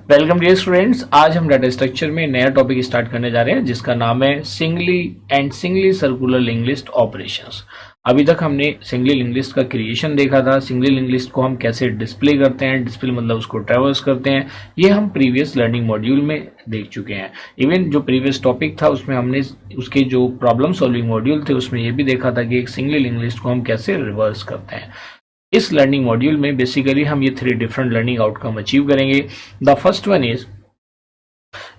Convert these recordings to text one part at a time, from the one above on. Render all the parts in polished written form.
Welcome dear students. आज हम data structure में नया टॉपिक स्टार्ट करने जा रहे हैं जिसका नाम है singly circular link list operations. अभी तक हमने सिंगली लिंक लिस्ट का क्रिएशन देखा था। सिंगली लिंक लिस्ट को हम कैसे डिस्प्ले करते हैं, डिस्प्ले मतलब उसको ट्रैवर्स करते हैं, ये हम प्रीवियस लर्निंग मॉड्यूल में देख चुके हैं। इवन जो प्रीवियस टॉपिक था उसमें हमने उसके जो प्रॉब्लम सॉल्विंग मॉड्यूल थे उसमें ये भी देखा था कि एक सिंगली लिंक लिस्ट को हम कैसे रिवर्स करते हैं। इस लर्निंग मॉड्यूल में बेसिकली हम ये 3 डिफरेंट लर्निंग आउटकम अचीव करेंगे। The first one is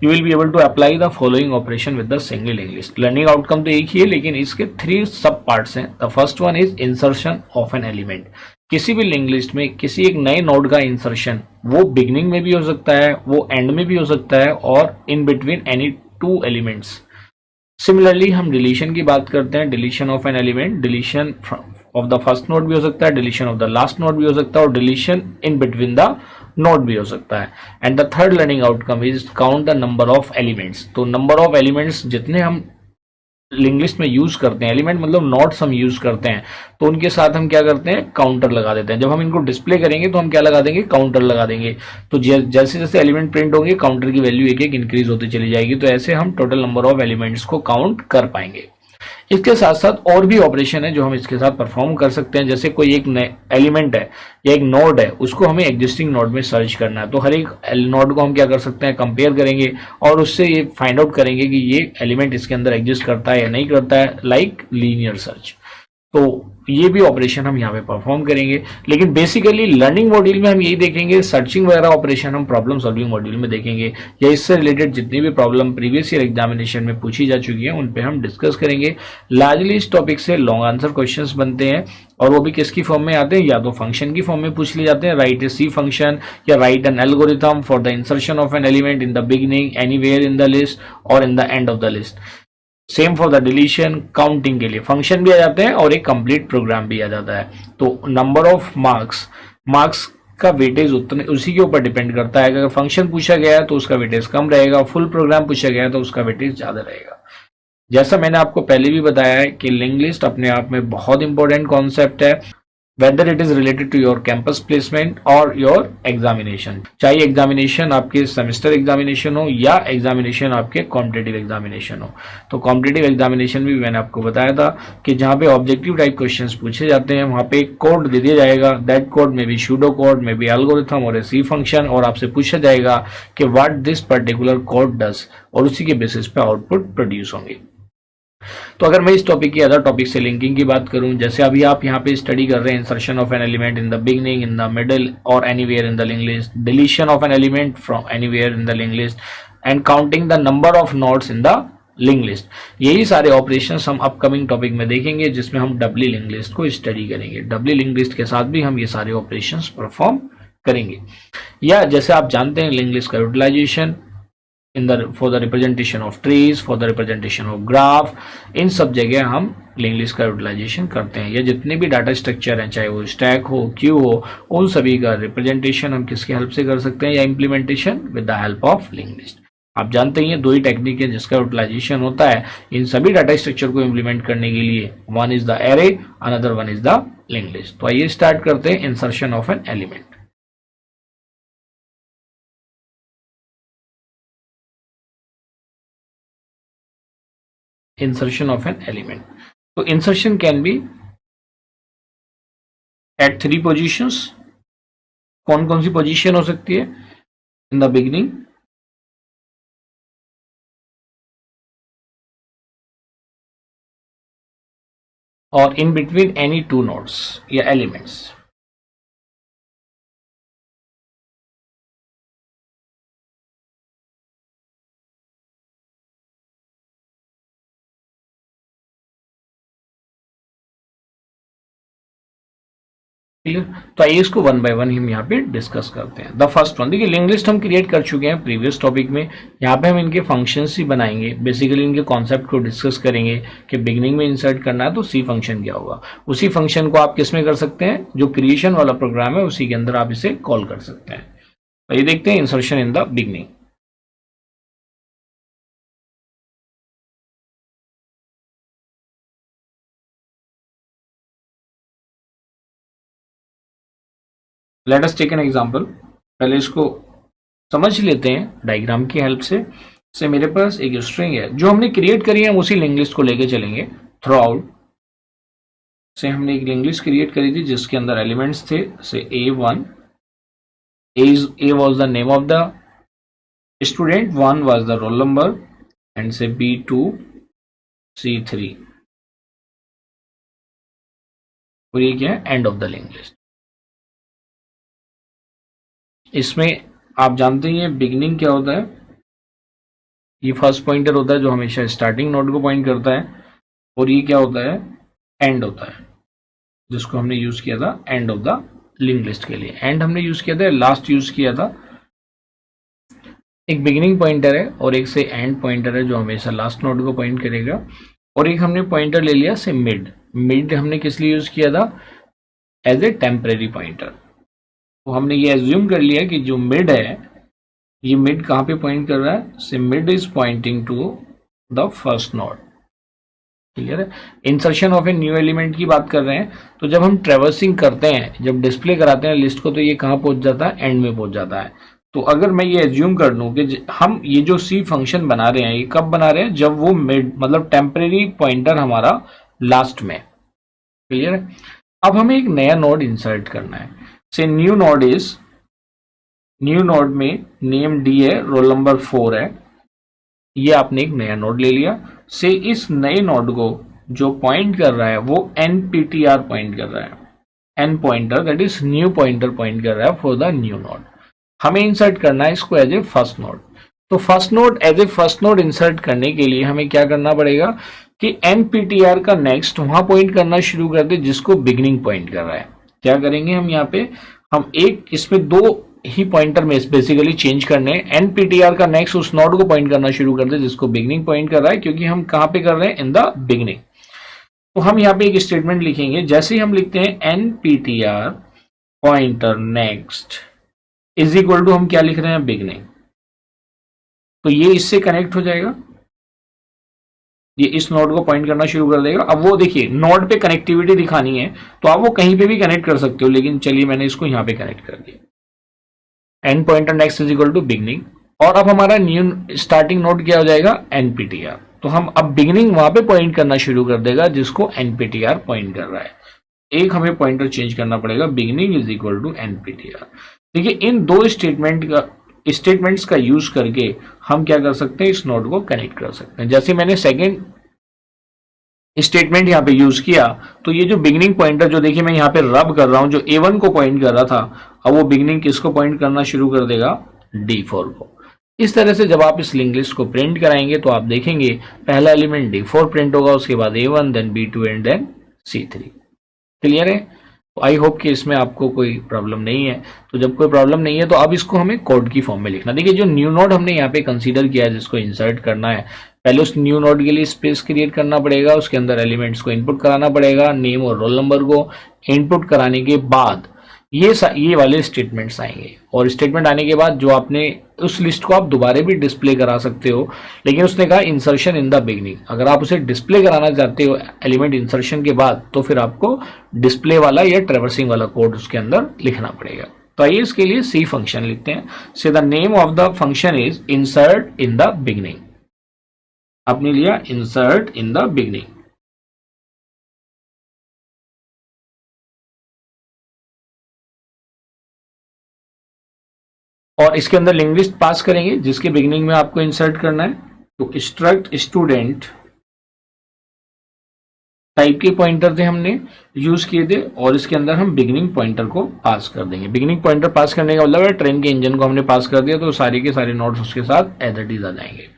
you will be able to apply the following operation with the single link list. Learning outcome तो एक ही है लेकिन इसके 3 सब पार्ट्स हैं। The first one is insertion of an element. किसी भी लिंक लिस्ट में किसी एक नए नोड का इंसर्शन वो बिगनिंग में भी हो सकता है, वो एंड में भी हो सकता है और in between any two elements. Similarly हम डिलीशन की बात करते हैं। Deletion of an element, deletion of the first node भी हो सकता है, deletion of the last node भी हो सकता है और deletion in between the node भी हो सकता है। And the third learning outcome is count the number of elements. तो नंबर ऑफ एलिमेंट्स जितने हम लिंक लिस्ट में यूज करते हैं, एलिमेंट मतलब नोड्स हम यूज करते हैं, तो उनके साथ हम क्या करते हैं, काउंटर लगा देते हैं। जब हम इनको डिस्प्ले करेंगे तो हम क्या लगा देंगे, काउंटर लगा देंगे। तो जैसे जैसे एलिमेंट प्रिंट होंगे काउंटर की वैल्यू एक एक इंक्रीज होती चली जाएगी। तो ऐसे हम टोटल नंबर ऑफ एलिमेंट्स को काउंट कर पाएंगे। इसके साथ साथ और भी ऑपरेशन है जो हम इसके साथ परफॉर्म कर सकते हैं। जैसे कोई एक एलिमेंट है या एक नोड है, उसको हमें एग्जिस्टिंग नोड में सर्च करना है, तो हर एक नोड को हम क्या कर सकते हैं, कंपेयर करेंगे और उससे ये फाइंड आउट करेंगे कि ये एलिमेंट इसके अंदर एग्जिस्ट करता है या नहीं करता है, लाइक लीनियर सर्च। तो ये भी ऑपरेशन हम यहाँ पे परफॉर्म करेंगे। लेकिन बेसिकली लर्निंग मॉड्यूल में हम यही देखेंगे, सर्चिंग वगैरह ऑपरेशन हम प्रॉब्लम सॉल्विंग मॉड्यूल में देखेंगे, या इससे रिलेटेड जितनी भी प्रॉब्लम प्रीवियस ईयर एग्जामिनेशन में पूछी जा चुकी है उन पे हम डिस्कस करेंगे। लार्जली इस टॉपिक से लॉन्ग आंसर क्वेश्चंस बनते हैं और वो भी किसकी फॉर्म में आते हैं, या तो फंक्शन की फॉर्म में पूछ लिए जाते हैं, राइट ए सी फंक्शन या write an algorithm for the insertion of an element in the beginning, anywhere in the list और in the end of the list. Same for the deletion, counting के लिए function भी आ जाते हैं और एक complete program भी आ जाता है। तो नंबर ऑफ मार्क्स का वेटेज उतने उसी के ऊपर डिपेंड करता है। अगर फंक्शन पूछा गया तो उसका वेटेज कम रहेगा, फुल प्रोग्राम पूछा गया तो उसका वेटेज ज्यादा रहेगा। जैसा मैंने आपको पहले भी बताया है कि लिंक लिस्ट अपने आप में बहुत इंपॉर्टेंट कॉन्सेप्ट है, whether it is related to your campus placement और योर एग्जामिनेशन। चाहे एग्जामिनेशन आपके सेमेस्टर एग्जामिनेशन हो या एग्जामिनेशन आपके कॉम्पिटेटिव एग्जामिनेशन हो। तो कॉम्पिटेटिव एग्जामिनेशन भी मैंने आपको बताया था कि जहां पे ऑब्जेक्टिव टाइप क्वेश्चंस पूछे जाते हैं वहां पे एक कोड दे दिया जाएगा। दैट कोड में भी सूडो कोड में भी एल्गोरिथम और सी फंक्शन, और आपसे पूछा जाएगा कि what this particular code does, और उसी के बेसिस पे आउटपुट प्रोड्यूस होंगे। तो अगर मैं इस टॉपिक की अदर टॉपिक से लिंकिंग की बात करूं, जैसे अभी आप यहाँ पे स्टडी कर रहे हैं insertion of an element in the beginning, in the middle और anywhere in the link list, deletion of an element from anywhere in the link list and counting the number of nodes in the link list, यही सारे operations हम upcoming topic में देखेंगे जिसमें हम doubly link list को study करेंगे। Doubly link list के साथ भी हम ये सारे ऑपरेशंस परफॉर्म करेंगे। या जैसे आप जानते हैं लिंक लिस्ट का utilisation in the for the representation of trees, for the representation of graph, इन सब जगह हम लिंक लिस्ट का यूटिलाइजेशन करते हैं। या जितने भी डाटा स्ट्रक्चर हैं, चाहे वो स्टैक हो, क्यू हो, उन सभी का रिप्रेजेंटेशन हम किसकी हेल्प से कर सकते हैं, या implementation with the help of link list. आप जानते हैं दो ही टेक्निक है जिसका यूटिलाइजेशन होता है इन सभी डाटा स्ट्रक्चर को इम्प्लीमेंट करने के लिए। One is the array, another one is the link list. तो आइए स्टार्ट करते हैं insertion of an element. Insertion of an element, तो insertion can be at 3 positions. कौन कौन सी पोजीशन हो सकती है, इन द बिगिनिंग, और in between any two nodes या एलिमेंट्स। क्लियर। तो आइए इसको वन बाय वन हम यहाँ पे डिस्कस करते हैं। द फर्स्ट वन, देखिए लिंक लिस्ट हम क्रिएट कर चुके हैं प्रीवियस टॉपिक में। यहाँ पे हम इनके फंक्शंस ही बनाएंगे, बेसिकली इनके कॉन्सेप्ट को डिस्कस करेंगे कि बिगिनिंग में इंसर्ट करना है तो सी फंक्शन क्या होगा। उसी फंक्शन को आप किस में कर सकते हैं, जो क्रिएशन वाला प्रोग्राम है उसी के अंदर आप इसे कॉल कर सकते हैं। तो ये देखते हैं insertion in the beginning. Let us take an example. पहले इसको समझ लेते हैं डायग्राम की हेल्प से मेरे पास एक स्ट्रिंग है जो हमने क्रिएट करी है, हम उसी लिंक लिस्ट को लेके चलेंगे थ्रू आउट। से हमने एक लिंक लिस्ट क्रिएट करी थी जिसके अंदर एलिमेंट्स थे, से A1, A was the name of the student, 1 was the roll number, and say B2, C3, और ये क्या है, and of the link list. इसमें आप जानते हैं बिगिनिंग क्या होता है, ये फर्स्ट पॉइंटर होता है जो हमेशा स्टार्टिंग नोड को पॉइंट करता है, और ये क्या होता है, एंड होता है, जिसको हमने यूज किया था and of the link list के लिए। एंड हमने यूज किया था, लास्ट यूज किया था। एक बिगिनिंग पॉइंटर है और एक से एंड पॉइंटर है जो हमेशा लास्ट नोड को पॉइंट करेगा, और एक हमने पॉइंटर ले लिया से मिड। मिड हमने किस लिए यूज किया था, एज ए टेम्परेरी पॉइंटर। तो हमने ये एज्यूम कर लिया कि जो मिड है, ये मिड कहाँ पे पॉइंट कर रहा है, से mid is pointing to the first node. Clear है। Insertion of a new element की बात कर रहे हैं, तो जब हम ट्रेवर्सिंग करते हैं, जब डिस्प्ले कराते हैं लिस्ट को, तो ये कहाँ पहुंच जाता है, एंड में पहुंच जाता है। तो अगर मैं ये एज्यूम कर लूं कि हम ये जो सी फंक्शन बना रहे हैं, ये कब बना रहे हैं, जब वो मिड मतलब टेम्परेरी पॉइंटर हमारा लास्ट में। क्लियर है। अब हमें एक नया नोड इंसर्ट करना है। से new node is, new node में नेम डी है, रोल नंबर 4 है, ये आपने एक नया नोड ले लिया। से इस नए नोड को जो पॉइंट कर रहा है वो nptr पॉइंट कर रहा है, n pointer, that is new pointer point कर रहा है फॉर द न्यू नोड। हमें इंसर्ट करना है इसको एज ए फर्स्ट नोड। तो first node as a first node insert करने के लिए हमें क्या करना पड़ेगा कि nptr का नेक्स्ट वहां पॉइंट करना शुरू कर दे जिसको बिगिनिंग पॉइंट कर रहा है। क्या करेंगे हम यहाँ पे, हम एक इसमें दो ही पॉइंटर में बेसिकली चेंज करने हैं। nptr का नेक्स्ट उस नोड को पॉइंट करना शुरू कर दे जिसको बिगिनिंग पॉइंट कर रहा है, क्योंकि हम कहां पे कर रहे हैं, इन द बिगिनिंग। तो हम यहाँ पे एक स्टेटमेंट लिखेंगे, जैसे ही हम लिखते हैं nptr pointer next is equal to, हम क्या लिख रहे हैं, बिगनिंग। तो ये इससे कनेक्ट हो जाएगा, ये इस नोड को पॉइंट करना शुरू कर देगा। अब वो देखिए नोड पे कनेक्टिविटी दिखानी है तो आप वो कहीं पे भी कनेक्ट कर सकते हो, लेकिन चलिए मैंने इसको यहां पे कनेक्ट कर दिया, end pointer next is equal to beginning. और अब हमारा न्यू स्टार्टिंग नोड क्या हो जाएगा, एनपीटीआर। तो हम अब बिगनिंग वहां पे पॉइंट करना शुरू कर देगा जिसको एनपीटीआर पॉइंट कर रहा है। एक हमें पॉइंटर चेंज करना पड़ेगा, बिगिनिंग इज इक्वल टू एनपीटीआर। देखिए इन दो स्टेटमेंट्स का यूज करके हम क्या कर सकते हैं, इस नोड को कनेक्ट कर सकते हैं। जैसे मैंने सेकेंड स्टेटमेंट यहाँ पे यूज किया, तो ये जो बिगिनिंग पॉइंटर जो देखिए मैं यहाँ पे रब कर रहा हूं, जो A1 को पॉइंट कर रहा था, अब वो बिगिनिंग किसको पॉइंट करना शुरू कर देगा, D4 को। इस तरह से जब आप इस लिंक लिस्ट को प्रिंट कराएंगे तो आप देखेंगे पहला एलिमेंट D4 प्रिंट होगा, उसके बाद A1, then B2 and then C3। Clear है। तो आई होप कि इसमें आपको कोई प्रॉब्लम नहीं है। तो जब कोई प्रॉब्लम नहीं है तो अब इसको हमें कोड की फॉर्म में लिखना। देखिए जो न्यू नोड हमने यहाँ पे कंसीडर किया है जिसको इंसर्ट करना है, पहले उस न्यू नोड के लिए स्पेस क्रिएट करना पड़ेगा, उसके अंदर एलिमेंट्स को इनपुट कराना पड़ेगा, नेम और रोल नंबर को इनपुट कराने के बाद ये वाले स्टेटमेंट्स आएंगे, और स्टेटमेंट आने के बाद जो आपने उस लिस्ट को आप दोबारा भी डिस्प्ले करा सकते हो, लेकिन उसने कहा इंसर्शन इन द बिगनिंग। अगर आप उसे डिस्प्ले कराना चाहते हो एलिमेंट इंसर्शन के बाद, तो फिर आपको डिस्प्ले वाला या ट्रेवर्सिंग वाला कोड उसके अंदर लिखना पड़ेगा। तो आइए इसके लिए सी फंक्शन लिखते हैं। से the name of the function is insert in the beginning. आपने लिया इंसर्ट इन द बिगनिंग, और इसके अंदर लिंक लिस्ट पास करेंगे जिसके बिगिनिंग में आपको इंसर्ट करना है। तो स्ट्रक्ट स्टूडेंट टाइप के पॉइंटर थे हमने यूज किए थे, और इसके अंदर हम बिगिनिंग पॉइंटर को पास कर देंगे। बिगिनिंग पॉइंटर पास करने का मतलब है ट्रेन के इंजन को हमने पास कर दिया, तो सारे के सारे नोट्स उसके साथ एज इट इज आ जाएंगे।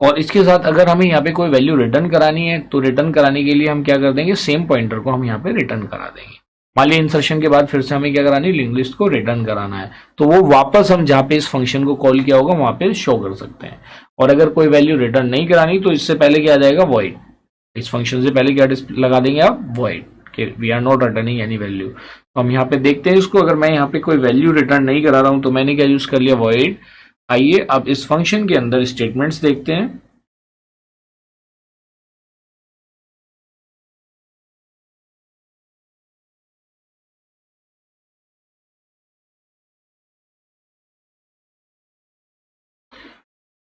और इसके साथ अगर हमें यहाँ पे कोई वैल्यू रिटर्न करानी है तो रिटर्न कराने के लिए हम क्या कर देंगे, सेम पॉइंटर को हम यहाँ पे रिटर्न करा देंगे। मान ली इंसर्शन के बाद फिर से हमें क्या करानी है, लिंक लिस्ट को रिटर्न कराना है, तो वो वापस हम जहाँ पे इस फंक्शन को कॉल किया होगा वहां पे शो कर सकते हैं। और अगर कोई वैल्यू रिटर्न नहीं करानी तो इससे पहले क्या आ जाएगा, वॉइड। इस फंक्शन से पहले क्या लगा देंगे आप, वॉइड, कि we are not returning any value. तो हम यहाँ पे देखते हैं इसको, अगर मैं यहाँ पे कोई वैल्यू रिटर्न नहीं करा रहा हूं तो मैंने क्या यूज कर लिया, वॉइड। आइए अब इस फंक्शन के अंदर स्टेटमेंट्स देखते हैं।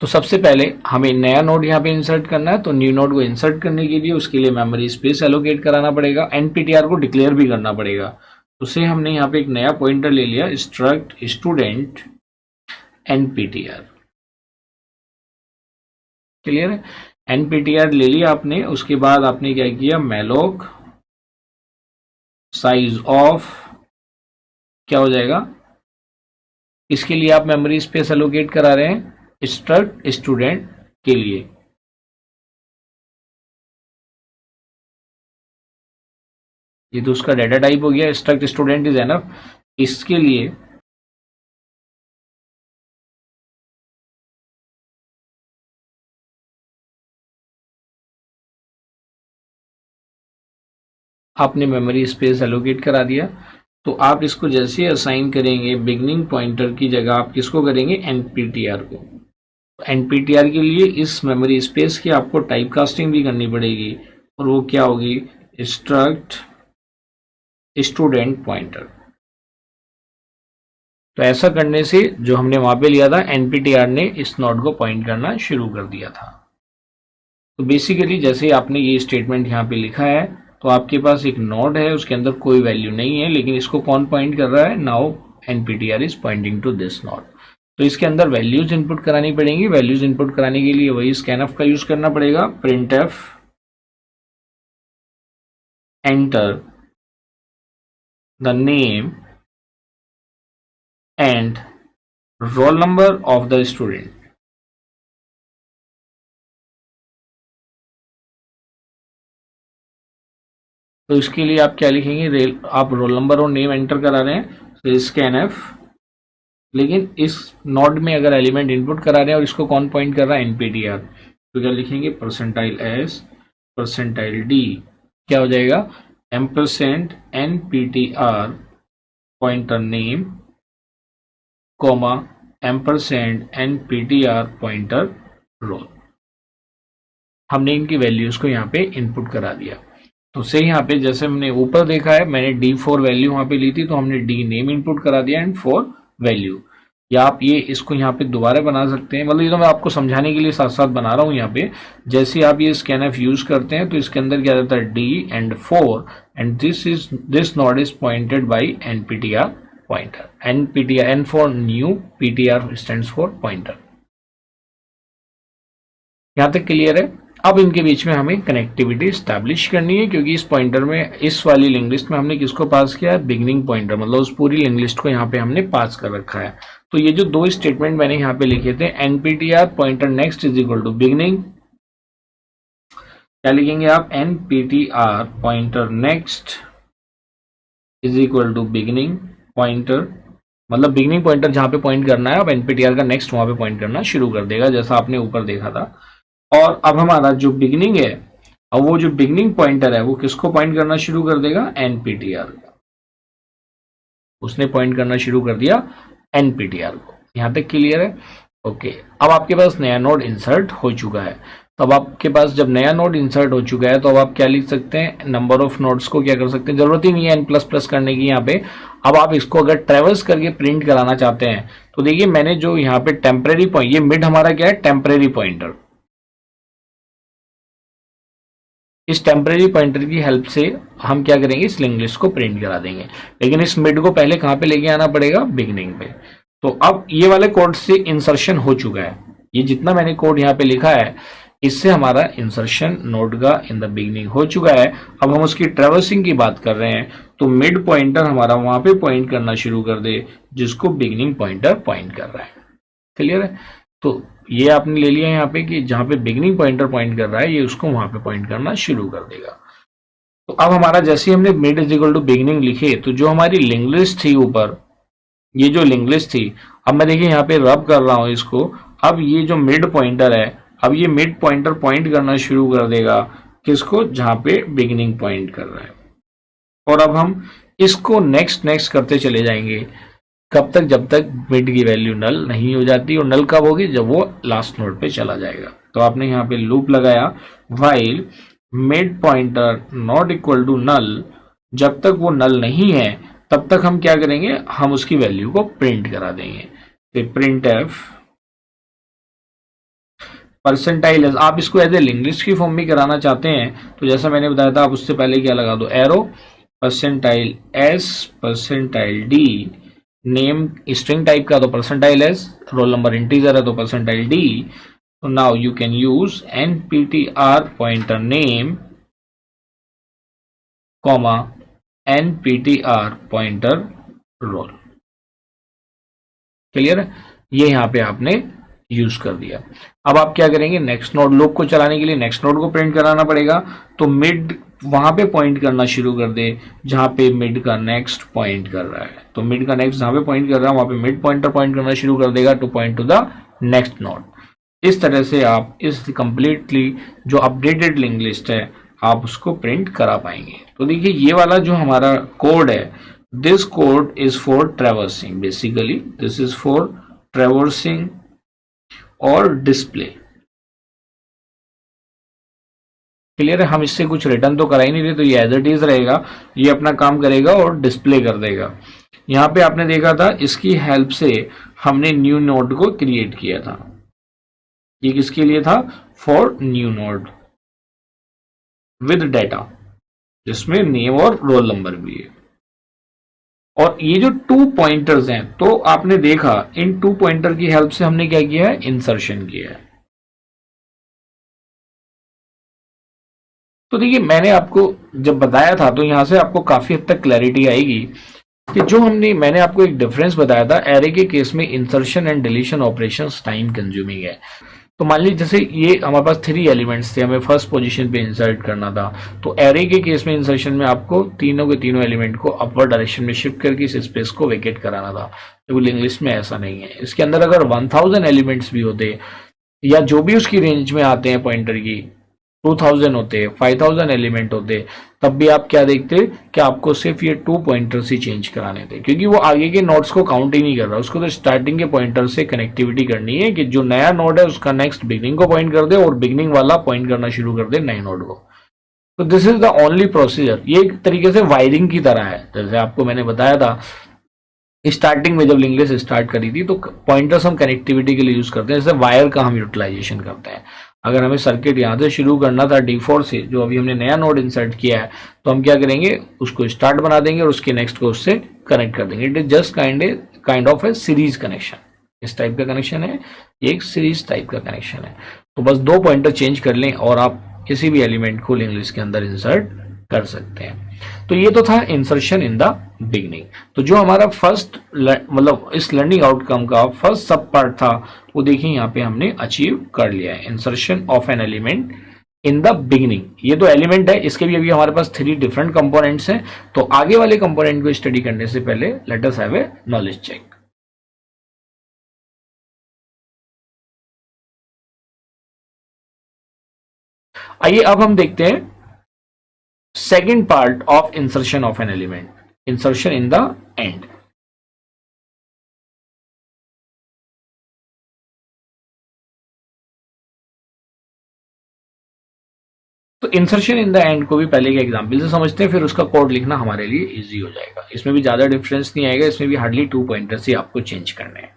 तो सबसे पहले हमें नया नोड यहाँ पे इंसर्ट करना है, तो न्यू नोड को इंसर्ट करने के लिए उसके लिए मेमोरी स्पेस एलोकेट कराना पड़ेगा, एनपीटीआर को डिक्लेयर भी करना पड़ेगा। तो से हमने यहाँ पे एक नया पॉइंटर ले लिया, स्ट्रक्ट स्टूडेंट एनपीटीआर। क्लियर है? एनपीटीआर ले लिया आपने, उसके बाद आपने क्या किया, मेलोक साइज ऑफ क्या हो जाएगा, इसके लिए आप मेमोरी स्पेस एलोकेट करा रहे हैं स्ट्रक्ट स्टूडेंट के लिए। ये तो उसका डाटा टाइप हो गया, स्ट्रक्ट स्टूडेंट इज एनफ। इसके लिए आपने मेमोरी स्पेस एलोकेट करा दिया। तो आप इसको जैसे असाइन करेंगे बिगनिंग पॉइंटर की जगह आप किसको करेंगे, एनपीटीआर को। एनपीटीआर के लिए इस मेमोरी स्पेस की आपको टाइप कास्टिंग भी करनी पड़ेगी, और वो क्या होगी, स्ट्रक्ट स्टूडेंट पॉइंटर। तो ऐसा करने से जो हमने वहां पे लिया था, एनपीटीआर ने इस नोड को पॉइंट करना शुरू कर दिया था। तो बेसिकली जैसे आपने ये स्टेटमेंट यहाँ पे लिखा है, तो आपके पास एक नोड है, उसके अंदर कोई वैल्यू नहीं है, लेकिन इसको कौन पॉइंट कर रहा है, now NPTR is pointing to this node. तो इसके अंदर वैल्यूज इनपुट करानी पड़ेंगी। वैल्यूज इनपुट कराने के लिए वही स्कैनफ का यूज करना पड़ेगा, printf enter the name and roll number of the student. तो इसके लिए आप क्या लिखेंगे, आप रोल नंबर और नेम एंटर करा रहे हैं, तो स्कैनफ, लेकिन इस नोड में अगर एलिमेंट इनपुट करा रहे हैं और इसको कौन पॉइंट कर रहा है, एनपीटीआर, तो क्या लिखेंगे, परसेंटाइल एस परसेंटाइल डी, क्या हो जाएगा, ampersand NPTR pointer name comma ampersand NPTR pointer roll. हमने इनकी वैल्यूज को यहाँ पे इनपुट करा दिया। तो से यहाँ पे जैसे हमने ऊपर देखा है, मैंने D4 वैल्यू वहां पे ली थी, तो हमने D नेम इनपुट करा दिया एंड 4 वैल्यू। या आप ये इसको यहाँ पे दोबारा बना सकते हैं, मतलब ये तो मैं आपको समझाने के लिए साथ साथ बना रहा हूँ यहाँ पे। जैसे आप ये स्कैनफ यूज करते हैं तो इसके अंदर क्या रहता है, D and 4 and this node is pointed by NPTR pointer. NPTR, N for new, PTR stands for pointer. यहाँ तक क्लियर है? अब इनके बीच में हमें कनेक्टिविटी स्टैब्लिश करनी है, क्योंकि इस पॉइंटर में, इस वाली लिंक लिस्ट में हमने किसको पास किया है, बिगनिंग पॉइंटर, मतलब उस पूरी लिंक लिस्ट को यहाँ पे हमने पास कर रखा है। तो ये जो दो स्टेटमेंट मैंने यहाँ पे लिखे थे, NPTR pointer next is equal to beginning, क्या लिखेंगे आप, NPTR pointer next is equal to beginning pointer, मतलब बिगनिंग पॉइंटर जहां पे पॉइंट करना है, अब एनपीटीआर का नेक्स्ट वहां पे पॉइंट करना शुरू कर देगा, जैसा आपने ऊपर देखा था। और अब हमारा जो बिगनिंग है, अब वो जो बिगनिंग पॉइंटर है वो किसको पॉइंट करना शुरू कर देगा, एनपीटीआर को। उसने पॉइंट करना शुरू कर दिया एनपीटीआर को। यहां तक क्लियर है? ओके। अब आपके पास नया नोड इंसर्ट हो चुका है। तो अब आपके पास जब नया नोड इंसर्ट हो चुका है, तो अब आप क्या लिख सकते हैं, नंबर ऑफ नोड्स को क्या कर सकते हैं, जरूरत ही नहीं है एन प्लस प्लस करने की यहाँ पे। अब आप इसको अगर ट्रेवर्स करके प्रिंट कराना चाहते हैं, तो देखिए मैंने जो यहाँ पे टेम्परेरी पॉइंट, ये मिड हमारा क्या है, टेम्परेरी पॉइंटर। इस टेम्परेरी पॉइंटर की हेल्प से हम क्या करेंगे, इस लिंक लिस्ट को प्रिंट करा देंगे। लेकिन इस मिड को पहले कहां पे लेके आना पड़ेगा, बिगनिंग पे। तो अब ये वाले कोड से इंसर्शन हो चुका है, ये जितना मैंने कोड यहाँ पे लिखा है, इससे हमारा इंसर्शन नोड का इन द बिगनिंग हो चुका है। अब हम उसकी ट्रेवर्सिंग की बात कर रहे हैं, तो मिड पॉइंटर हमारा वहां पे पॉइंट करना शुरू कर दे जिसको बिगनिंग पॉइंटर पॉइंट कर रहा है। क्लियर है? तो ये आपने ले लिया यहाँ पे कि जहां पे बिगनिंग पॉइंटर पॉइंट कर रहा है, ये उसको वहां पे पॉइंट करना शुरू कर देगा। तो अब हमारा जैसे हमने mid is equal to beginning लिखे, तो जो हमारी लिंक लिस्ट थी ऊपर, ये जो लिंक लिस्ट थी, अब मैं देखिए यहाँ पे रब कर रहा हूं इसको। अब ये जो मिड पॉइंटर है, अब ये मिड पॉइंटर पॉइंट करना शुरू कर देगा किसको, जहां पे बिगनिंग पॉइंट कर रहा है। और अब हम इसको नेक्स्ट नेक्स्ट करते चले जाएंगे, कब तक, जब तक मिड की वैल्यू नल नहीं हो जाती। और नल कब होगी, जब वो लास्ट नोड पे चला जाएगा। तो आपने यहाँ पे लूप लगाया, while mid pointer not equal to null, जब तक वो नल नहीं है तब तक हम क्या करेंगे, हम उसकी वैल्यू को प्रिंट करा देंगे। तो प्रिंट एफ परसेंटाइल एज, आप इसको एज ए लिंग्विस्ट की फॉर्म भी कराना चाहते हैं तो जैसा मैंने बताया था, आप उससे पहले क्या लगा दो, arrow, percentile s, percentile D, name string type का तो percentile S, roll number integer है तो percentile D. So now you can use nptr pointer name, comma nptr pointer roll. Clear है, ये यहाँ पे आपने यूज कर दिया. अब आप क्या करेंगे, नेक्स्ट नोड लूप को चलाने के लिए नेक्स्ट नोड को प्रिंट कराना पड़ेगा. तो मिड वहां पे पॉइंट करना शुरू कर दे जहां पे मिड का नेक्स्ट पॉइंट कर रहा है. तो मिड का नेक्स्ट जहां पे पॉइंट कर रहा है वहां पे मिड पॉइंटर पॉइंट करना शुरू कर देगा two point two the next node. इस तरह से आप इस कंप्लीटली जो अपडेटेड लिंक लिस्ट है आप उसको प्रिंट करा पाएंगे. तो देखिए ये वाला जो हमारा कोड है, this code is for traversing, basically this is for traversing और डिस्प्ले. क्लियर है, हम इससे कुछ रिटर्न तो करा ही नहीं रहे, तो ये एज इट इज रहेगा, ये अपना काम करेगा और डिस्प्ले कर देगा. यहां पे आपने देखा था इसकी हेल्प से हमने न्यू नोड को क्रिएट किया था. ये किसके लिए था, for new node with data, जिसमें नेम और रोल नंबर भी है. और ये जो 2 पॉइंटर्स हैं, तो आपने देखा इन 2 पॉइंटर की हेल्प से हमने क्या किया है, इंसर्शन किया है. तो देखिए मैंने आपको जब बताया था तो यहां से आपको काफी हद तक क्लैरिटी आएगी कि जो मैंने आपको एक डिफरेंस बताया था, एरे के केस में insertion and deletion operations time consuming है. तो मान लीजिए जैसे ये हमारे पास 3 एलिमेंट्स थे, हमें फर्स्ट पोजीशन पे इंसर्ट करना था. तो एरे के केस में इंसर्शन में आपको तीनों के तीनों एलिमेंट को अपवर्ड डायरेक्शन में शिफ्ट करके इस स्पेस को वेकेट कराना था. तो लिंग्विस्ट में ऐसा नहीं है. इसके अंदर अगर 1000 एलिमेंट्स भी होते या जो भी उसकी रेंज में आते हैं पॉइंटर की, 2000 होते, 5000 एलिमेंट होते, तब भी आप क्या देखते कि आपको सिर्फ ये 2 पॉइंटर्स ही चेंज कराने थे, क्योंकि वो आगे के नोड्स को काउंट ही नहीं कर रहा. उसको तो स्टार्टिंग के पॉइंटर से कनेक्टिविटी करनी है कि जो नया नोड है उसका नेक्स्ट बिगनिंग को पॉइंट कर दे और बिगनिंग वाला पॉइंट करना शुरू कर दे नए नोड को. तो this is the only procedure. ये एक तरीके से वायरिंग की तरह है. जैसे आपको मैंने बताया था स्टार्टिंग में जब लिंग्विस्ट स्टार्ट करी थी तो पॉइंटर्स हम कनेक्टिविटी के लिए यूज करते हैं, जैसे वायर का हम यूटिलाइजेशन करते हैं. अगर हमें सर्किट यहाँ से शुरू करना था D4 से, जो अभी हमने नया नोड इंसर्ट किया है, तो हम क्या करेंगे, उसको स्टार्ट बना देंगे और उसके नेक्स्ट को उससे कनेक्ट कर देंगे. It is just kind of A series connection. इस टाइप का कनेक्शन है, एक सीरीज टाइप का कनेक्शन है. तो बस 2 पॉइंटर चेंज कर लें और आप किसी भी एलिमेंट को लिंक लिस्ट के अंदर इंसर्ट कर सकते हैं. तो ये तो था इंसर्शन इन द बिगनिंग. तो जो हमारा फर्स्ट मतलब इस लर्निंग आउटकम का फर्स्ट सब पार्ट था, वो देखिए यहाँ पे हमने अचीव कर लिया है, insertion of an element in the beginning. ये तो एलिमेंट है, इसके भी अभी हमारे पास 3 डिफरेंट कंपोनेंट्स हैं. तो आगे वाले कंपोनेंट को स्टडी करने से पहले let us have a knowledge check. आइए अब हम देखते हैं second part of insertion of an element, insertion in the end. तो इंसर्शन इन द एंड को भी पहले के एग्जांपल से समझते हैं, फिर उसका कोड लिखना हमारे लिए इजी हो जाएगा. इसमें भी ज्यादा डिफरेंस नहीं आएगा, इसमें भी हार्डली 2 पॉइंटर्स ही आपको चेंज करने हैं.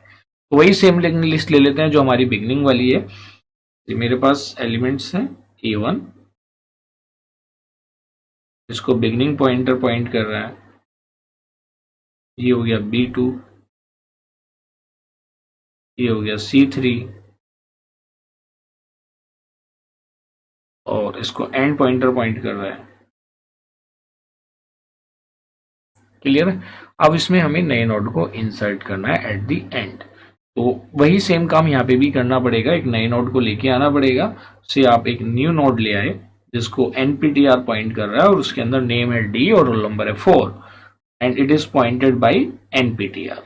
तो वही सेम लिस्ट ले लेते हैं जो हमारी बिगनिंग वाली है. मेरे पास एलिमेंट्स हैं A1, इसको बिगनिंग पॉइंटर पॉइंट कर रहा है. ये हो गया B2, ये हो गया C3 और इसको एंड पॉइंटर पॉइंट कर रहा है. क्लियर है. अब इसमें हमें नए नोड को इंसर्ट करना है एट द एंड. तो वही सेम काम यहाँ पे भी करना पड़ेगा, एक नए नोड को लेके आना पड़ेगा. से आप एक न्यू नोड ले आए जिसको nptr पॉइंट कर रहा है और उसके अंदर नेम है D और रोल नंबर है 4 and it is pointed bye nptr.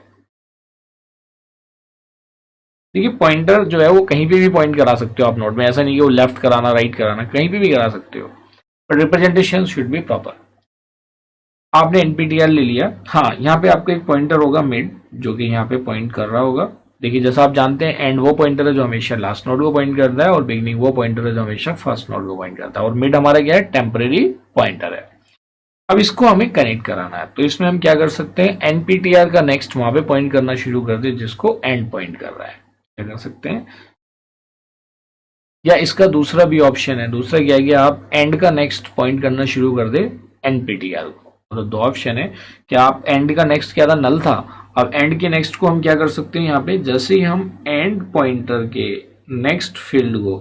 देखिए पॉइंटर जो है वो कहीं पे भी पॉइंट करा सकते हो आप नोड में, ऐसा नहीं कि वो लेफ्ट कराना राइट कराना, कहीं पे भी करा सकते हो, but representation should be proper. आपने nptr ले लिया. हाँ, यहाँ पे आपका एक पॉइंटर होगा मिड जो कि यहाँ पे पॉइंट कर रहा होगा. देखिए जैसा आप जानते हैं एंड वो पॉइंटर है जो हमेशा लास्ट नोड को पॉइंट करता है और बिगनिंग वो पॉइंटर है जो हमेशा फर्स्ट नोड को पॉइंट करता है, और मिड हमारा क्या है, टेम्परेरी पॉइंटर है. अब इसको हमें कनेक्ट कराना है. तो इसमें हम क्या कर सकते हैं, nptr का नेक्स्ट वहां पे पॉइंट करना शुरू कर दे जिसको एंड पॉइंट कर रहा है. क्या कर सकते हैं, या इसका दूसरा भी ऑप्शन है, दूसरा क्या है कि आप एंड का नेक्स्ट पॉइंट करना शुरू कर दे एनपीटीआर को। मतलब दो ऑप्शन है कि आप एंड का नेक्स्ट क्या था, नल था। अब एंड के नेक्स्ट को हम क्या कर सकते हैं, यहाँ पे जैसे ही हम एंड पॉइंटर के नेक्स्ट फील्ड को,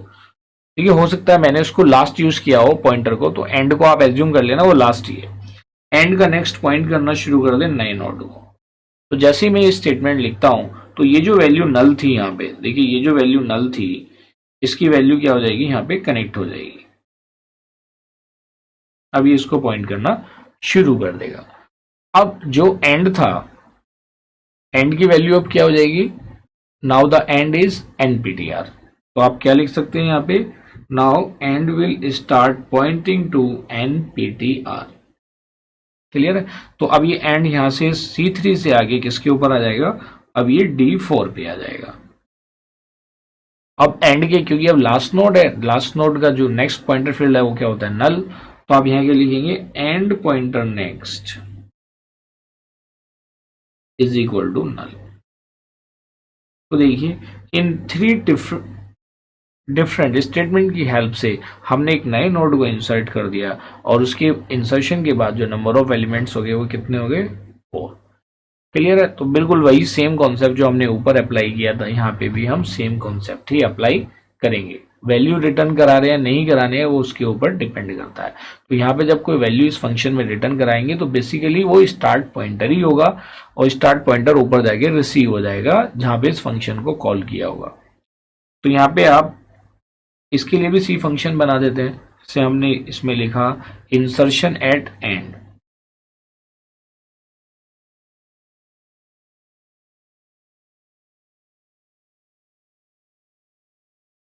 ठीक है, हो सकता है मैंने उसको लास्ट यूज किया हो पॉइंटर को, तो एंड को आप एज्यूम कर लेना वो लास्ट ही है। एंड का नेक्स्ट पॉइंट करना शुरू कर दे नए नोड को। तो जैसे ही मैं ये स्टेटमेंट लिखता हूं तो ये जो वैल्यू नल थी यहाँ पे, देखिए ये जो वैल्यू नल थी इसकी वैल्यू क्या हो जाएगी, यहाँ पे कनेक्ट हो जाएगी। अब ये इसको पॉइंट करना शुरू कर देगा। अब जो एंड था, एंड की वैल्यू अब क्या हो जाएगी, now the end is NPTR. तो आप क्या लिख सकते हैं यहाँ पे, now end will start pointing to NPTR. Clear है। तो अब ये एंड यहां से C3 से आगे किसके ऊपर आ जाएगा, अब ये D4 पे आ जाएगा। अब एंड के, क्योंकि अब लास्ट नोड है, लास्ट नोड का जो नेक्स्ट पॉइंटर फील्ड है वो क्या होता है, नल। तो आप यहां क्या लिखेंगे, end pointer next is equal to null. तो देखिए इन थ्री डिफरेंट स्टेटमेंट की हेल्प से हमने एक नए नोड को इंसर्ट कर दिया, और उसके इंसर्शन के बाद जो नंबर ऑफ एलिमेंट्स हो गए वो कितने हो गए, 4। क्लियर है। तो बिल्कुल वही सेम कॉन्सेप्ट जो हमने ऊपर अप्लाई किया था, यहाँ पे भी हम सेम कॉन्सेप्ट ही अप्लाई करेंगे। वैल्यू रिटर्न करा रहे हैं नहीं कराने हैं वो उसके ऊपर डिपेंड करता है। तो यहाँ पे जब कोई वैल्यू इस फंक्शन में रिटर्न कराएंगे तो बेसिकली वो स्टार्ट पॉइंटर ही होगा, और स्टार्ट पॉइंटर ऊपर जाके रिसीव हो जाएगा जहां पे इस फंक्शन को कॉल किया होगा। तो यहाँ पे आप इसके लिए भी सी फंक्शन बना देते हैं, जैसे हमने इसमें लिखा इंसर्शन एट एंड।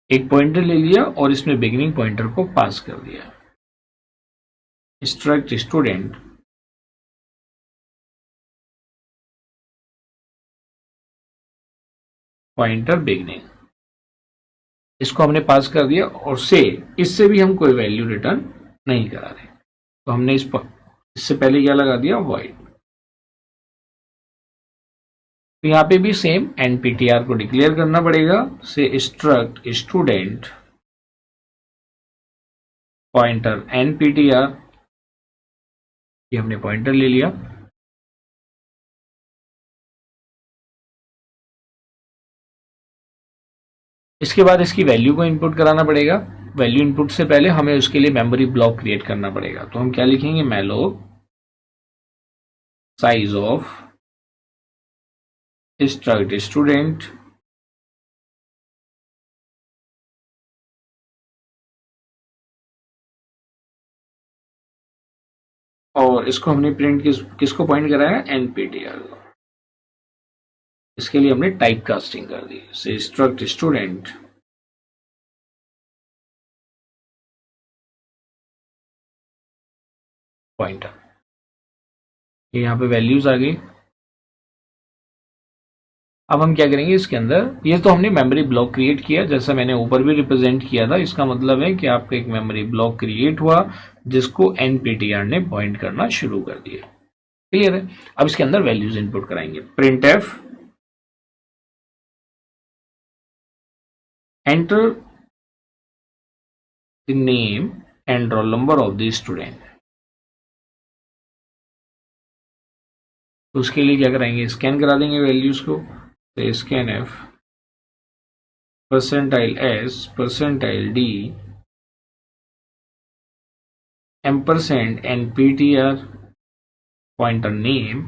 एक पॉइंटर ले लिया और इसमें बिगिनिंग पॉइंटर को पास कर दिया, स्ट्रक्ट स्टूडेंट पॉइंटर बिगिनिंग, इसको हमने पास कर दिया, और से इससे भी हम कोई वैल्यू रिटर्न नहीं करा रहे। तो हमने इससे पहले क्या लगा दिया, वॉइड। तो यहाँ पे भी सेम एनपीटीआर को डिक्लेयर करना पड़ेगा, से स्ट्रक्ट स्टूडेंट पॉइंटर एनपीटीआर, ये हमने पॉइंटर ले लिया। इसके बाद इसकी वैल्यू को इनपुट कराना पड़ेगा। वैल्यू इनपुट से पहले हमें उसके लिए मेमोरी ब्लॉक क्रिएट करना पड़ेगा। तो हम क्या लिखेंगे, malloc size of struct student और इसको हमने प्रिंट किसको पॉइंट कराया, एनपीटीआर को। इसके लिए हमने टाइप कास्टिंग कर दी, से स्ट्रक्ट स्टूडेंट पॉइंटर। यहाँ पे वैल्यूज आ गई। अब हम क्या करेंगे इसके अंदर, ये तो हमने मेमोरी ब्लॉक क्रिएट किया जैसा मैंने ऊपर भी रिप्रेजेंट किया था। इसका मतलब है कि आपका एक मेमोरी ब्लॉक क्रिएट हुआ जिसको एनपीटीआर ने पॉइंट करना शुरू कर दिया। क्लियर है। अब इसके अंदर वैल्यूज इनपुट कराएंगे, print F enter the name and roll number of the student. तो उसके लिए क्या कराएंगे, स्कैन करा देंगे वैल्यूज को। तो scanf percentile s percentile d ampersand NPTR pointer name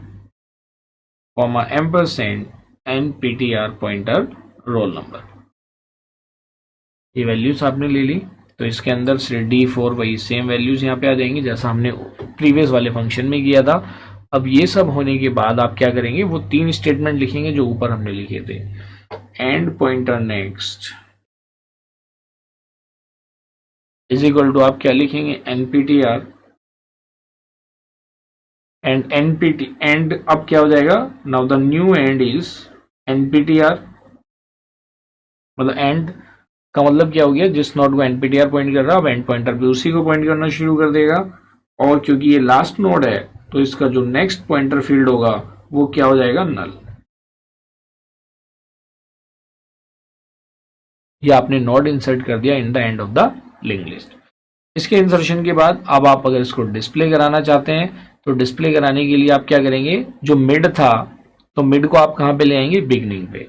comma ampersand NPTR pointer roll number. ये वैल्यूज आपने ले ली। तो इसके अंदर से D4 वही सेम वैल्यूज यहाँ पे आ जाएंगी जैसा हमने प्रीवियस वाले फंक्शन में किया था। अब ये सब होने के बाद आप क्या करेंगे, वो 3 स्टेटमेंट लिखेंगे जो ऊपर हमने लिखे थे। End pointer next is equal to, आप क्या लिखेंगे, एनपीटीआर एंड एनपीटी एंड अब क्या हो जाएगा, now the new end is NPTR. मतलब एंड का मतलब क्या हो गया, जिस नोड को एनपीटीआर पॉइंट कर रहा है अब एंड पॉइंटर भी उसी को पॉइंट करना शुरू कर देगा। और क्योंकि ये लास्ट नोड है तो इसका जो नेक्स्ट पॉइंटर फील्ड होगा वो क्या हो जाएगा, नल। ये आपने नोड इंसर्ट कर दिया इन the end of the link list. इसके इंसर्शन के बाद अब आप अगर इसको डिस्प्ले कराना चाहते हैं तो डिस्प्ले कराने के लिए आप क्या करेंगे, जो मिड था तो मिड को आप कहां पे ले आएंगे, बिगनिंग पे।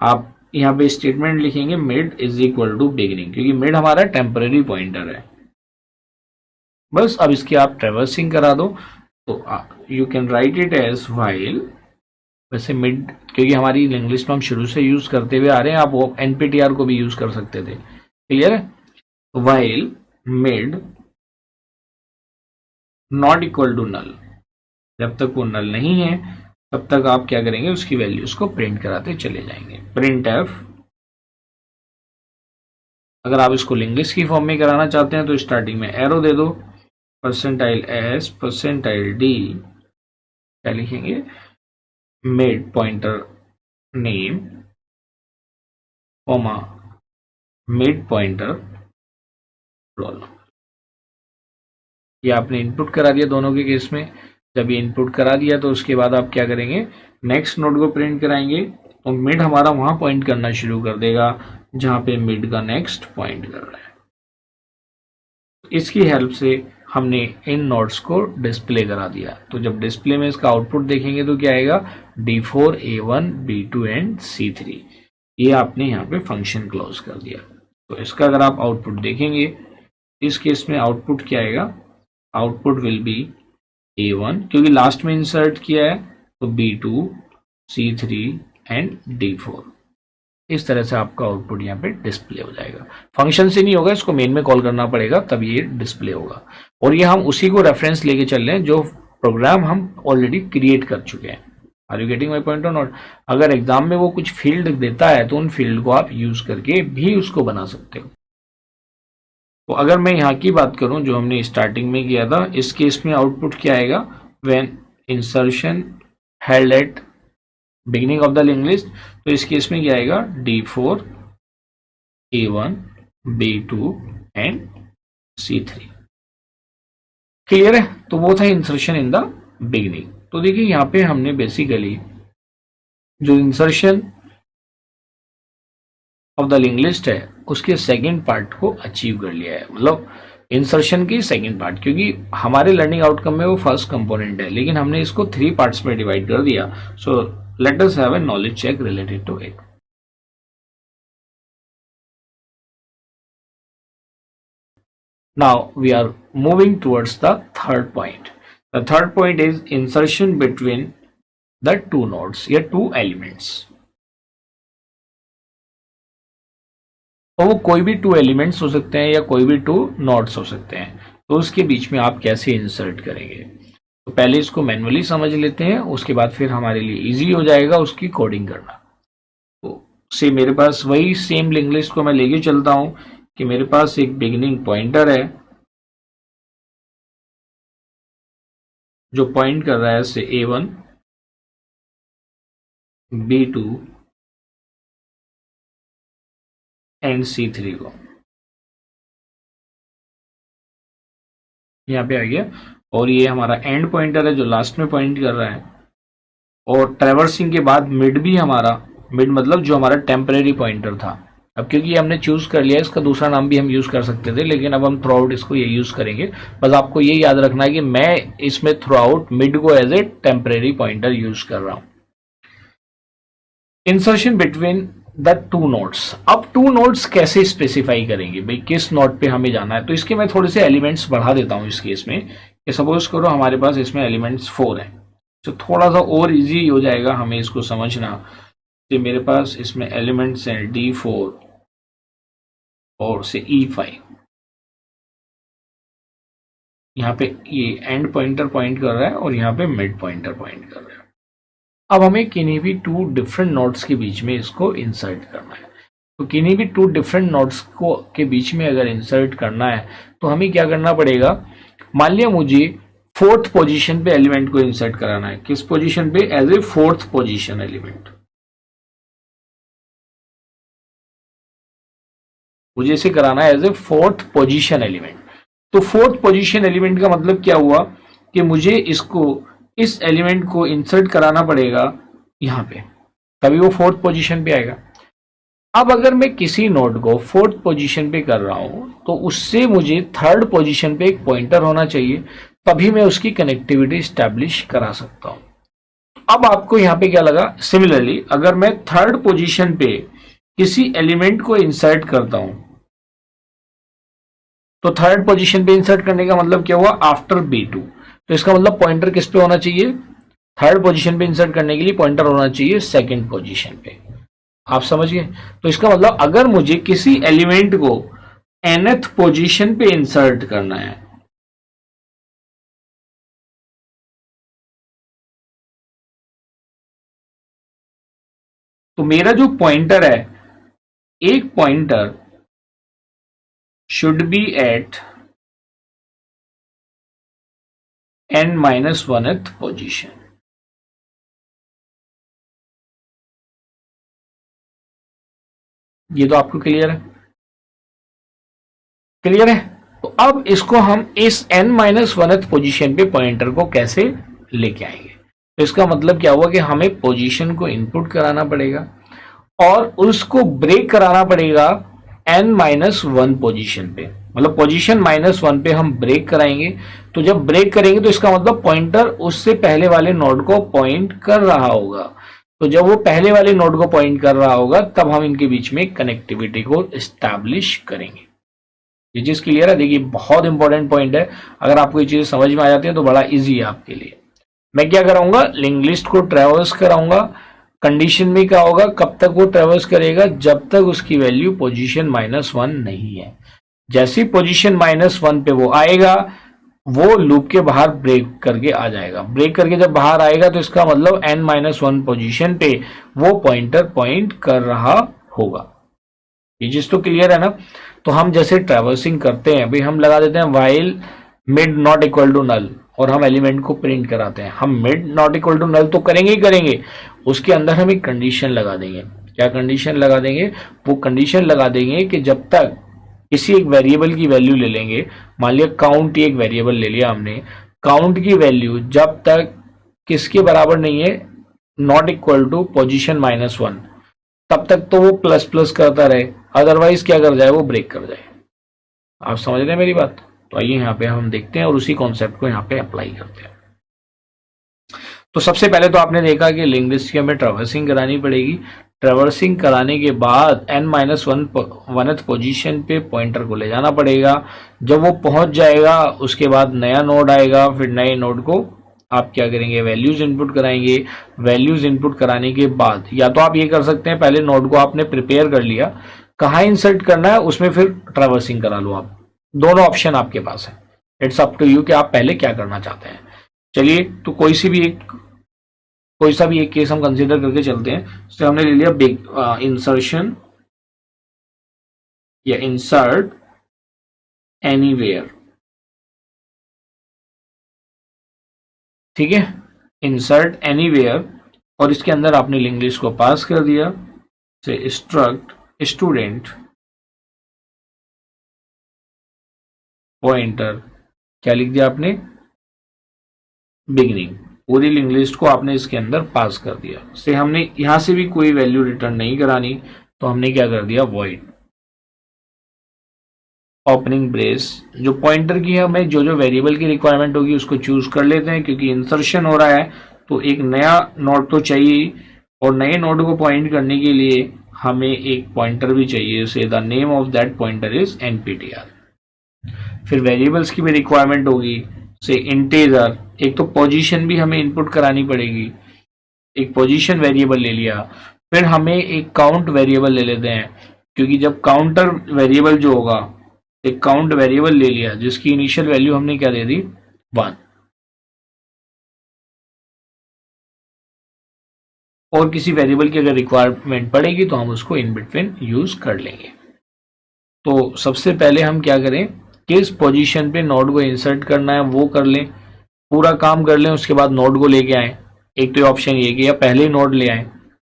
आप यहाँ पे स्टेटमेंट लिखेंगे mid is equal to beginning, क्योंकि मिड हमारा टेम्पररी पॉइंटर है। बस अब इसकी आप ट्रेवर्सिंग करा दो, तो you can write it as while, वैसे मिड क्योंकि हमारी लिंक लिस्ट में हम शुरू से यूज करते हुए आ रहे हैं, आप वो एनपीटीआर को भी यूज कर सकते थे। क्लियर है? While mid not equal to null, जब तक वो नल नहीं है तब तक आप क्या करेंगे, उसकी वैल्यूज को प्रिंट कराते चले जाएंगे। प्रिंट एफ, अगर आप इसको लिंक लिस्ट की फॉर्म में कराना चाहते हैं तो स्टार्टिंग में एरो दे दो, परसेंटाइल एस परसेंटाइल डी, क्या लिखेंगे, mid pointer name comma mid pointer roll number. ये आपने इनपुट करा दिया दोनों के केस में। जब ये इनपुट करा दिया तो उसके बाद आप क्या करेंगे, नेक्स्ट नोड को प्रिंट कराएंगे, तो मिड हमारा वहां पॉइंट करना शुरू कर देगा जहां पे मिड का नेक्स्ट पॉइंट कर रहा है। इसकी हेल्प से हमने इन नोड्स को डिस्प्ले करा दिया। तो जब डिस्प्ले में इसका आउटपुट देखेंगे तो क्या आएगा, D4, A1, B2 and C3। ये आपने यहाँ पे फंक्शन क्लोज कर दिया। तो इसका अगर आप आउटपुट देखेंगे, इस केस में आउटपुट क्या आएगा, आउटपुट विल बी A1 क्योंकि लास्ट में इंसर्ट किया है, तो B2, C3 एंड D4। इस तरह से आपका आउटपुट यहाँ पे डिस्प्ले हो जाएगा। फंक्शन से नहीं होगा, इसको मेन में कॉल करना पड़ेगा तब ये डिस्प्ले होगा। और ये हम उसी को रेफरेंस लेके चल रहे हैं जो प्रोग्राम हम ऑलरेडी क्रिएट कर चुके हैं। Are you getting my point or not? अगर एग्जाम में वो कुछ फील्ड देता है तो उन फील्ड को आप यूज करके भी उसको बना सकते हो। तो अगर मैं यहाँ की बात करूं जो हमने स्टार्टिंग में किया था, इस केस में आउटपुट क्या आएगा, when insertion held at beginning of the link list, तो इस केस में क्या आएगा, D4, A1, B2 and C3। Clear है? तो वो था इंसर्शन इन द बिगिनिंग। तो देखिए यहाँ पे हमने बेसिकली जो insertion of the link list है उसके सेकंड पार्ट को अचीव कर लिया है, मतलब इंसर्शन की सेकंड पार्ट, क्योंकि हमारे लर्निंग आउटकम में वो फर्स्ट कंपोनेंट है लेकिन हमने इसको 3 पार्ट्स में डिवाइड कर दिया। So let us have a knowledge check related to it. Now we are moving towards the third point. The third point is insertion between the two nodes या two elements. तो वो कोई भी 2 elements हो सकते हैं या कोई भी 2 नोड्स हो सकते हैं, तो उसके बीच में आप कैसे इंसर्ट करेंगे। तो पहले इसको मैन्युअली समझ लेते हैं, उसके बाद फिर हमारे लिए इजी हो जाएगा उसकी कोडिंग करना। तो से मेरे पास वही सेम लिंक लिस्ट को मैं लेके चलता हूं कि मेरे पास एक बिगिनिंग पॉइंटर है जो पॉइंट कर रहा है से A1, B2 एंड C3 को, यहाँ पे आ गया। और ये हमारा एंड पॉइंटर है जो लास्ट में पॉइंट कर रहा है। और ट्रैवर्सिंग के बाद मिड भी हमारा, मिड मतलब जो हमारा टेम्परेरी पॉइंटर था, अब क्योंकि हमने चूज कर लिया, इसका दूसरा नाम भी हम यूज कर सकते थे लेकिन अब हम थ्रू आउट इसको ये यूज करेंगे। बस आपको ये याद रखना है कि मैं इसमें थ्रू आउट मिड को as a temporary pointer use कर रहा हूं। Insertion between the 2 nodes. अब 2 नोड्स कैसे स्पेसिफाई करेंगे भाई, किस नोड पे हमें जाना है। तो इसके मैं थोड़े से एलिमेंट्स बढ़ा देता हूं इस केस में कि सपोज करो हमारे पास इसमें एलिमेंट्स 4 हैं, तो थोड़ा सा और इजी हो जाएगा हमें इसको समझना कि मेरे पास इसमें एलिमेंट्स हैं D4 और से E5। यहाँ पे ये एंड पॉइंटर पॉइंट कर रहा है और यहाँ पे मिड पॉइंटर पॉइंट कर रहा है। अब हमें किन्हीं भी 2 डिफरेंट नोड्स के बीच में इसको इंसर्ट करना है। तो किन्हीं भी 2 डिफरेंट नोड्स को के बीच में अगर इंसर्ट करना है तो हमें क्या करना पड़ेगा, मान लिया मुझे 4th पोजीशन पे एलिमेंट को इंसर्ट कराना है। किस पोजीशन पे, as a 4th position element. मुझे इसे कराना है as a 4th position element. तो 4th पोजीशन एलिमेंट का मतलब क्या हुआ कि मुझे इसको, इस एलिमेंट को इंसर्ट कराना पड़ेगा यहाँ पे, तभी वो 4th पोजीशन पे आएगा। अब अगर मैं किसी नोड को फोर्थ पोजीशन पे कर रहा हूं तो उससे मुझे थर्ड पोजीशन पे एक पॉइंटर होना चाहिए, तभी मैं उसकी कनेक्टिविटी स्टैब्लिश करा सकता हूं। अब आपको यहां पे क्या लगा, सिमिलरली अगर मैं थर्ड पोजीशन पे किसी एलिमेंट को इंसर्ट करता हूं, तो थर्ड पोजीशन पे इंसर्ट करने का मतलब क्या हुआ, आफ्टर B2। तो इसका मतलब पॉइंटर किस पे होना चाहिए, थर्ड पोजीशन पे इंसर्ट करने के लिए पॉइंटर होना चाहिए सेकंड पोजीशन पे। आप समझ गए। तो इसका मतलब अगर मुझे किसी एलिमेंट को nth पोजीशन पे इंसर्ट करना है, तो मेरा जो पॉइंटर है, एक pointer should be at n-1th position. ये तो आपको क्लियर है, क्लियर है। तो अब इसको हम इस n-1th पोजीशन पे पॉइंटर को कैसे लेके आएंगे। तो इसका मतलब क्या हुआ कि हमें पोजीशन को इनपुट कराना पड़ेगा और उसको ब्रेक कराना पड़ेगा n-1 पोजीशन पे, मतलब पोजीशन -1 पे हम ब्रेक कराएंगे। तो जब ब्रेक करेंगे तो इसका मतलब पॉइंटर उससे पहले वाले नोड को पॉइंट कर रहा होगा। तो जब वो पहले वाले नोड को पॉइंट कर रहा होगा तब हम इनके बीच में कनेक्टिविटी को एस्टैब्लिश करेंगे। ये चीज क्लियर है। देखिए बहुत इंपॉर्टेंट पॉइंट है, अगर आपको ये चीज समझ में आ जाती है तो बड़ा इजी है आपके लिए। मैं क्या कराऊंगा, लिंक लिस्ट को ट्रेवर्स कराऊंगा। कंडीशन में क्या होगा, कब तक वो ट्रेवर्स करेगा, जब तक उसकी वैल्यू पोजीशन -1 नहीं है। जैसी पोजीशन -1 पे वो आएगा, वो लूप के बाहर ब्रेक करके आ जाएगा। ब्रेक करके जब बाहर आएगा तो इसका मतलब n-1 पोजीशन पे वो पॉइंटर पॉइंट कर रहा होगा। ये चीज तो क्लियर है ना। तो हम जैसे ट्रेवर्सिंग करते हैं भाई, हम लगा देते हैं while mid not equal to null और हम एलिमेंट को प्रिंट कराते हैं। हम mid not equal to null तो करेंगे ही करेंगे, उसके अंदर हम एक कंडीशन लगा देंगे। क्या कंडीशन लगा देंगे, वो कंडीशन लगा देंगे कि जब तक किसी एक वेरिएबल की वैल्यू ले लेंगे, मान लिया काउंट, एक वेरिएबल ले लिया हमने, काउंट की वैल्यू जब तक किसके बराबर नहीं है, नॉट इक्वल टू पोजीशन -1, तब तक तो वो प्लस प्लस करता रहे, अदरवाइज क्या कर जाए, वो ब्रेक कर जाए। आप समझ रहे हैं मेरी बात। तो आइए यहाँ पे हम देखते हैं और उसी कॉन्सेप्ट को यहाँ पे अप्लाई करते हैं। तो सबसे पहले तो आपने देखा कि लिंक लिस्ट की हमें ट्रेवर्सिंग करानी पड़ेगी। ट्रेवर्सिंग कराने के बाद n-1th पोजीशन पे पॉइंटर को ले जाना पड़ेगा। जब वो पहुंच जाएगा उसके बाद नया नोड आएगा, फिर नए नोड को आप क्या करेंगे, वैल्यूज इनपुट कराएंगे। वैल्यूज इनपुट कराने के बाद या तो आप ये कर सकते हैं, पहले नोड को आपने प्रिपेयर कर लिया, कहाँ इंसर्ट करना है उसमें फिर ट्रेवर्सिंग करा लो आप। दोनों ऑप्शन आपके पास है, इट्स अप टू यू कि आप पहले क्या करना चाहते हैं। चलिए तो कोई सा भी एक केस हम कंसीडर करके चलते हैं। तो हमने ले लिया इंसर्शन या इंसर्ट एनीवेयर, ठीक है, इंसर्ट एनीवेयर, और इसके अंदर आपने लिंक लिस्ट को पास कर दिया से स्ट्रक्ट स्टूडेंट पॉइंटर, क्या लिख दिया आपने, बिगिनिंग। पूरी लिंक लिस्ट को आपने इसके अंदर पास कर दिया। से हमने यहां से भी कोई वैल्यू रिटर्न नहीं करानी, तो हमने क्या कर दिया, वॉइड ओपनिंग ब्रेस। जो पॉइंटर की है, हमें जो जो वेरिएबल की रिक्वायरमेंट होगी उसको चूज कर लेते हैं, क्योंकि इंसर्शन हो रहा है तो एक नया नोड तो चाहिए, और नए नोड को पॉइंट करने के लिए हमें एक पॉइंटर भी चाहिए। से the name of that pointer is nptr। फिर वेरिएबल्स की भी रिक्वायरमेंट होगी, से इंटीजर, एक तो पोजीशन भी हमें इनपुट करानी पड़ेगी, एक पोजीशन वेरिएबल ले लिया। फिर हमें एक काउंट वेरिएबल ले लेते हैं, क्योंकि जब काउंटर वेरिएबल जो होगा, एक काउंट वेरिएबल ले लिया जिसकी इनिशियल वैल्यू हमने क्या दे दी, 1, और किसी वेरिएबल की अगर रिक्वायरमेंट पड़ेगी तो हम उसको इन बिटवीन यूज कर लेंगे। तो सबसे पहले हम क्या करें, किस पोजीशन पे नोड को इंसर्ट करना है वो कर लें, पूरा काम कर लें, उसके बाद नोड को लेके आए। एक तो ऑप्शन ये कि या पहले ही नोड ले आए,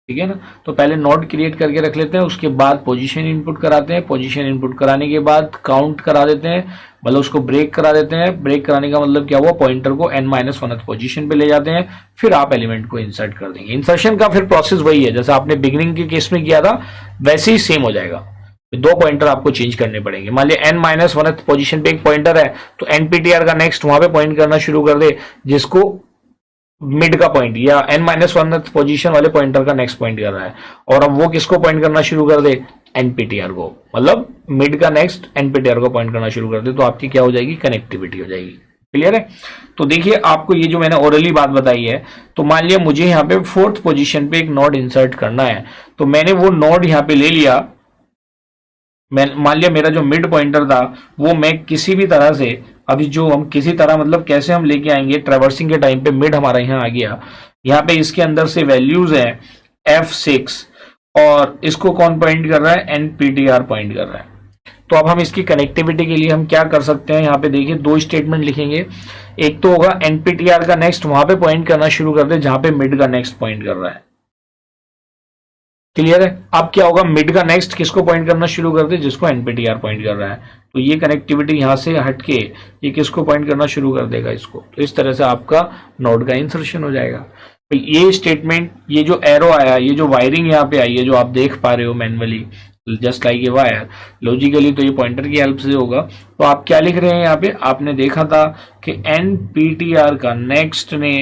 ठीक है ना। तो पहले नोड क्रिएट करके रख लेते हैं, उसके बाद पोजीशन इनपुट कराते हैं। पोजीशन इनपुट कराने के बाद काउंट करा देते हैं, मतलब उसको ब्रेक करा देते हैं। ब्रेक कराने का मतलब क्या हुआ, पॉइंटर को n-1th पोजीशन पे ले जाते हैं, फिर आप एलिमेंट को इंसर्ट कर देंगे। इंसर्शन का फिर प्रोसेस वही है जैसा आपने बिगिनिंग के केस में किया था, वैसे ही सेम हो जाएगा। दो पॉइंटर आपको चेंज करने पड़ेंगे। मान लिया n-1th पोजीशन पे एक पॉइंटर है, तो nptr का नेक्स्ट वहां पे पॉइंट करना शुरू कर दे जिसको मिड का पॉइंट या n-1th पोजीशन वाले पॉइंटर का नेक्स्ट पॉइंट कर रहा है, और अब वो किसको पॉइंट करना शुरू कर दे, nptr को, मतलब मिड का नेक्स्ट nptr को पॉइंट करना शुरू कर दे, तो आपकी क्या हो जाएगी, कनेक्टिविटी हो जाएगी। क्लियर है। तो देखिए आपको ये जो मैंने ओरली बात बताई है, तो मान लिया मुझे यहाँ पे 4th पोजीशन पे एक नोड इंसर्ट करना है, तो मैंने वो नोड यहाँ पे ले लिया। मैं मान लिया मेरा जो मिड पॉइंटर था वो मैं किसी भी तरह से, अभी जो हम किसी तरह मतलब कैसे हम लेके आएंगे, ट्रैवर्सिंग के टाइम पे मिड हमारा यहाँ आ गया, यहाँ पे इसके अंदर से वैल्यूज है f6, और इसको कौन पॉइंट कर रहा है, nptr पॉइंट कर रहा है। तो अब हम इसकी कनेक्टिविटी के लिए हम क्या कर सकते हैं, यहाँ पे देखिए दो स्टेटमेंट लिखेंगे। एक तो होगा nptr का नेक्स्ट वहां पे पॉइंट करना शुरू कर दे जहां पे मिड का नेक्स्ट पॉइंट कर रहा है। क्लियर है। अब क्या होगा, मिड का नेक्स्ट किसको पॉइंट करना शुरू कर दे, जिसको nptr पॉइंट कर रहा है, तो ये कनेक्टिविटी यहां से हटके ये किसको पॉइंट करना शुरू कर देगा, इसको। तो इस तरह से आपका नोड का इंसर्शन हो जाएगा। तो ये स्टेटमेंट, ये जो एरो आया, ये जो वायरिंग यहाँ पे आई है जो आप देख पा रहे हो manually, just like a wire, logically तो ये पॉइंटर की हेल्प से होगा। तो आप क्या लिख रहे हैं यहाँ पे, आपने देखा था कि nptr का नेक्स्ट ने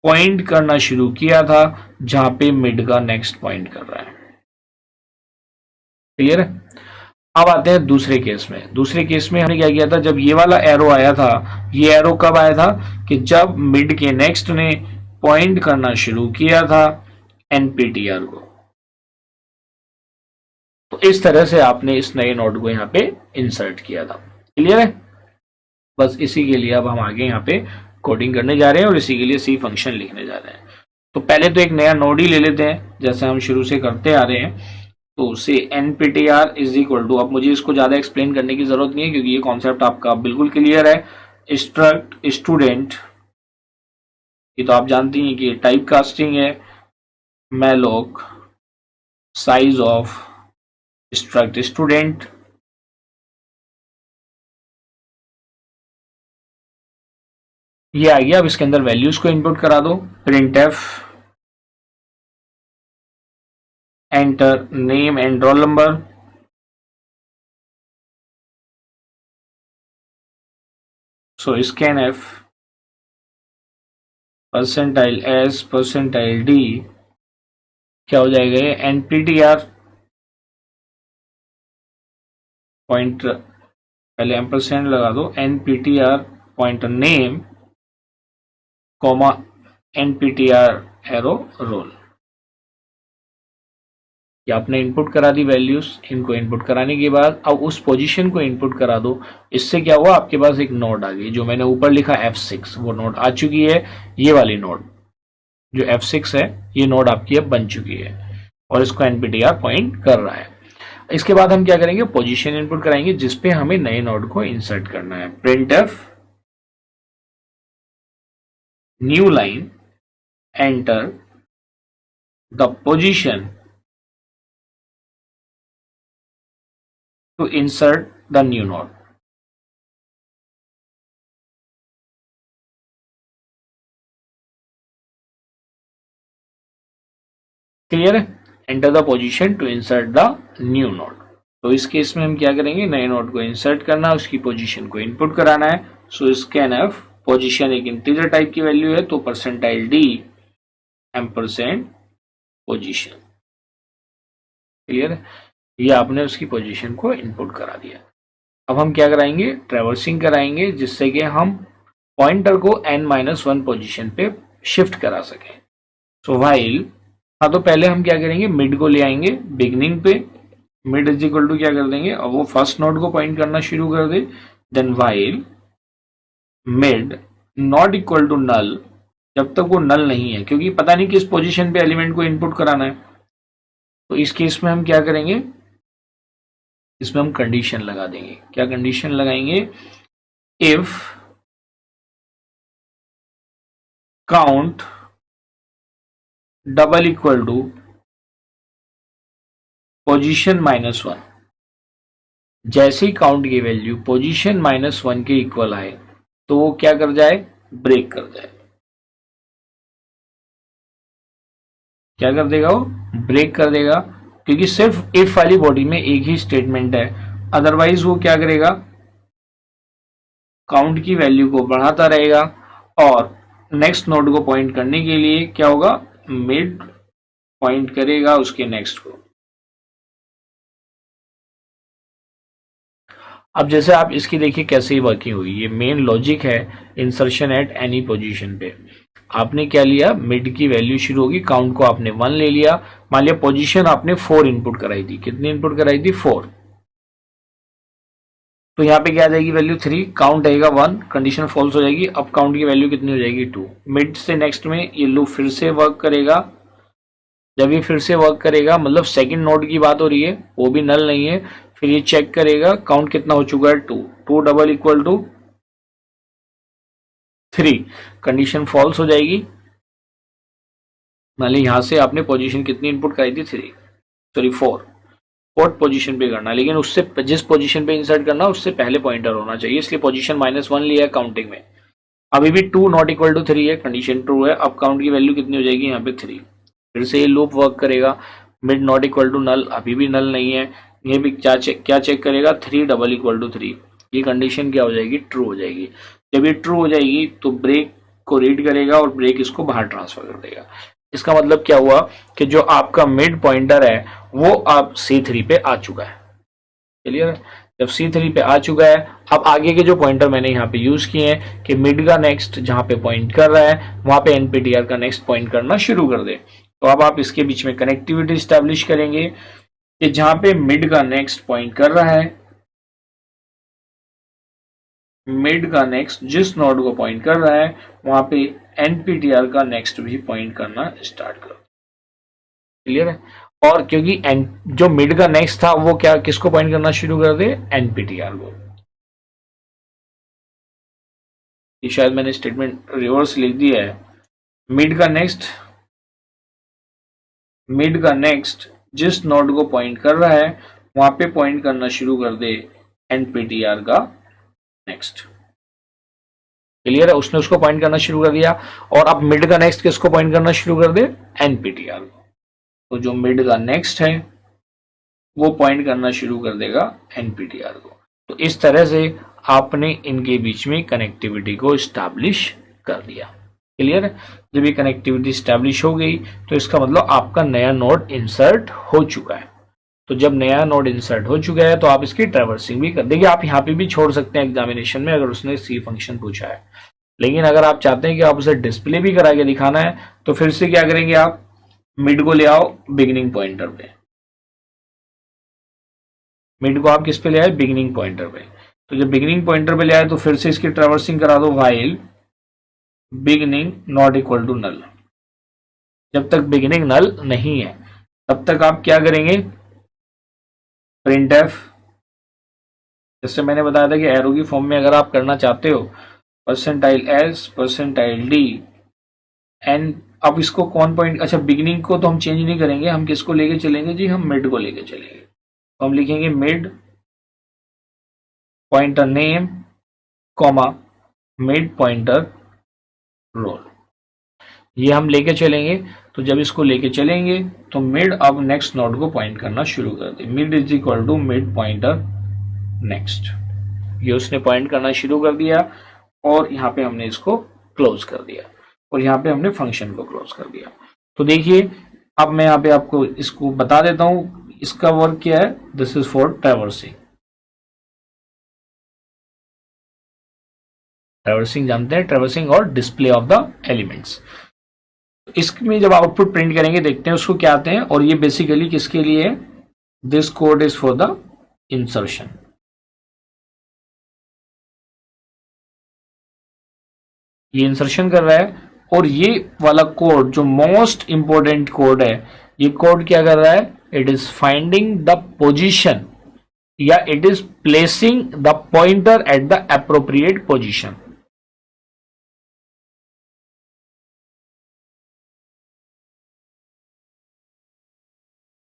पॉइंट करना शुरू किया था जहां पे मिड का नेक्स्ट पॉइंट कर रहा है। क्लियर है। अब आते हैं दूसरे केस में। दूसरे केस में हमने क्या किया था, जब ये वाला एरो आया था, ये एरो कब आया था कि जब मिड के नेक्स्ट ने पॉइंट करना शुरू किया था nptr को। तो इस तरह से आपने इस नए नोड को यहाँ पे इंसर्ट किया था। क्लियर है। बस इसी के लिए अब हम आगे यहाँ पे कोडिंग करने जा रहे हैं और इसी के लिए सी फंक्शन लिखने जा रहे हैं। तो पहले तो एक नया नोड ही ले लेते हैं जैसे हम शुरू से करते आ रहे हैं। तो उसे nptr इज इक्वल टू, अब मुझे इसको ज्यादा एक्सप्लेन करने की जरूरत नहीं है क्योंकि ये कॉन्सेप्ट आपका बिल्कुल क्लियर है। स्ट्रक्ट स्टूडेंट, ये तो आप जानती हैं कि टाइप कास्टिंग है। Malloc size of struct student, ये आ गया। अब इसके अंदर वैल्यूज को इनपुट करा दो। Print F enter name and roll number, so scanf percentile s percentile D, क्या हो जाएगा ये, nptr पॉइंट, पहले एम्परसेंड लगा दो, nptr pointer name comma nptr arrow roll. ये आपने इनपुट करा दी वैल्यूज। इनको इनपुट कराने के बाद अब उस पोजीशन को इनपुट करा दो। इससे क्या हुआ, आपके पास एक नोड आ गई, जो मैंने ऊपर लिखा f6 वो नोड आ चुकी है। ये वाली नोड जो f6 है, ये नोड आपकी अब बन चुकी है और इसको nptr पॉइंट कर रहा है। इसके बाद हम क्या करेंगे, पोजीशन इनपुट कराएंगे जिसपे हमें नए नोड को इंसर्ट करना है। Printf new line enter the position to insert the new node। Clear है। Enter the position to insert the new node. तो इस केस में हम क्या करेंगे, नए नोड को इंसर्ट करना, उसकी पोजीशन को इनपुट कराना है। सो scanf पोजीशन एक इंटीजर टाइप की वैल्यू है, तो percentile d ampersand position. Clear है। ये आपने उसकी पोजीशन को इनपुट करा दिया। अब हम क्या कराएंगे, ट्रैवर्सिंग कराएंगे जिससे कि हम पॉइंटर को n-1 पोजीशन पे शिफ्ट करा सकें। सो व्हाइल, हाँ तो पहले हम क्या करेंगे, मिड को ले आएंगे बिगनिंग पे। मिड इज इक्वल टू क्या कर देंगे, अब वो फर्स्ट नोड को पॉइंट करना शुरू कर दे। Then while mid not equal to null, जब तक वो नल नहीं है, क्योंकि पता नहीं किस पोजीशन पे एलिमेंट को इनपुट कराना है। तो इस केस में हम क्या करेंगे, इसमें हम कंडीशन लगा देंगे। क्या कंडीशन लगाएंगे, if count double equal to position -1। जैसे ही काउंट की वैल्यू पोजीशन -1 के इक्वल आए तो वो क्या कर जाए, ब्रेक कर जाए। क्या कर देगा, वो ब्रेक कर देगा, क्योंकि सिर्फ इफ वाली बॉडी में एक ही स्टेटमेंट है। अदरवाइज वो क्या करेगा, काउंट की वैल्यू को बढ़ाता रहेगा और नेक्स्ट नोड को पॉइंट करने के लिए क्या होगा, मिड पॉइंट करेगा उसके नेक्स्ट को। अब जैसे आप इसकी देखिए कैसे ही वर्किंग हुई, ये मेन लॉजिक है इंसर्शन एट एनी पोजीशन पे। आपने क्या लिया, मिड की वैल्यू शुरू होगी, काउंट को आपने 1 ले लिया, मान लिया पोजीशन आपने 4 इनपुट कराई थी, कितनी इनपुट कराई थी, 4। तो यहाँ पे क्या आ जाएगी वैल्यू 3, काउंट आएगा 1, कंडीशन फॉल्स हो जाएगी। अब काउंट की वैल्यू कितनी हो जाएगी, 2। मिड से नेक्स्ट में ये लूप फिर से वर्क करेगा। जब ये फिर से वर्क करेगा मतलब सेकंड नोड की बात हो रही है, वो भी नल नहीं है। फिर ये चेक करेगा काउंट कितना हो चुका है, 2, 2 double equal to 3, condition false हो जाएगी। मान ली यहां से आपने पोजीशन कितनी इनपुट कराई थी, 3, सॉरी 4, फोर्थ पोजीशन पे करना, लेकिन उससे जिस पोजीशन पे इंसर्ट करना उससे पहले पॉइंटर होना चाहिए, इसलिए पोजीशन -1 लिया है काउंटिंग में। अभी भी 2 नॉट इक्वल टू 3 है, कंडीशन ट्रू है। अब काउंट की वैल्यू कितनी हो जाएगी, यहाँ पे 3। फिर से ये लूप वर्क करेगा, mid not equal to null, अभी भी नल नहीं है। ये भी क्या चेक करेगा, 3 डबल इक्वल टू 3, ये कंडीशन क्या हो जाएगी, ट्रू हो जाएगी। जब ये ट्रू हो जाएगी तो ब्रेक को रीड करेगा और ब्रेक इसको बाहर ट्रांसफर कर देगा। इसका मतलब क्या हुआ कि जो आपका मिड पॉइंटर है वो अब C3 पे आ चुका है। क्लियर है, जब C3 पे आ चुका है, अब आगे के जो पॉइंटर मैंने यहाँ पे यूज किए हैं कि मिड का नेक्स्ट जहां पे पॉइंट कर रहा है वहां पे NPTR का नेक्स्ट पॉइंट करना शुरू कर दे। तो अब आप इसके बीच में कनेक्टिविटी स्टैब्लिश करेंगे कि जहां पे मिड का नेक्स्ट पॉइंट कर रहा है, मिड का नेक्स्ट जिस नोड को पॉइंट कर रहा है वहां पे NPTR का नेक्स्ट भी पॉइंट करना स्टार्ट कर। क्लियर है, और क्योंकि जो मिड का नेक्स्ट था वो क्या किसको पॉइंट करना शुरू कर दे, NPTR को। ये शायद मैंने स्टेटमेंट रिवर्स लिख दिया है। मिड का नेक्स्ट, मिड का नेक्स्ट जिस नोड को पॉइंट कर रहा है वहां पे पॉइंट करना शुरू कर दे NPTR का नेक्स्ट। क्लियर है, उसने उसको पॉइंट करना शुरू कर दिया और अब मिड का नेक्स्ट किसको पॉइंट करना शुरू कर दे, NPTR को। तो जो मिड का नेक्स्ट है वो पॉइंट करना शुरू कर देगा NPTR को। तो इस तरह से आपने इनके बीच में कनेक्टिविटी को स्टैब्लिश कर दिया। क्लियर है, जब ये कनेक्टिविटी स्टैब्लिश हो गई तो इसका मतलब आपका नया नोड इंसर्ट हो चुका है। तो जब नया नोड इंसर्ट हो चुका है तो आप इसकी ट्रैवर्सिंग भी कर देखिए, आप यहाँ पे भी छोड़ सकते हैं एग्जामिनेशन में अगर उसने सी फंक्शन पूछा है। लेकिन अगर आप चाहते हैं कि आप उसे डिस्प्ले भी करा के दिखाना है तो फिर से क्या करेंगे, आप मिड को ले आओ बिगिनिंग पॉइंटर पे। मिड को आप किस पे ले आए, बिगिनिंग पॉइंटर पे। तो जब बिगिनिंग पॉइंटर पे ले आए तो फिर से इसकी ट्रैवर्सिंग करा दो, while beginning not equal to null. जब तक बिगिनिंग नल नहीं है तब तक आप क्या करेंगे, प्रिंट एफ। जैसे मैंने बताया था कि एरो की फॉर्म में अगर आप करना चाहते हो %s %d एन। अब इसको कौन पॉइंट, अच्छा बिगिनिंग को तो हम चेंज नहीं करेंगे, हम किसको लेके चलेंगे जी, हम मिड को लेके चलेंगे। तो हम लिखेंगे mid pointer name comma mid pointer roll, ये हम लेके चलेंगे। तो जब इसको लेके चलेंगे तो मिड अब नेक्स्ट नोड को पॉइंट करना शुरू कर दे, mid is equal to mid pointer next. ये उसने पॉइंट करना शुरू कर दिया और यहाँ पे हमने इसको क्लोज कर दिया और यहाँ पे हमने फंक्शन को क्लोज कर दिया। तो देखिए अब मैं यहाँ पे आपको इसको बता देता हूँ इसका वर्क क्या है। This is for traversing. Traversing जानते हैं, ट्रैवर्सिंग और डिस्प्ले ऑफ द एलिमेंट्स। इसमें जब आउटपुट प्रिंट करेंगे देखते हैं उसको क्या आते हैं, और ये बेसिकली किसके लिए है, this code is for the insertion. ये इंसर्शन कर रहा है और ये वाला कोड जो मोस्ट इंपोर्टेंट कोड है, ये कोड क्या कर रहा है, it is finding the position या it is placing the pointer at the appropriate position.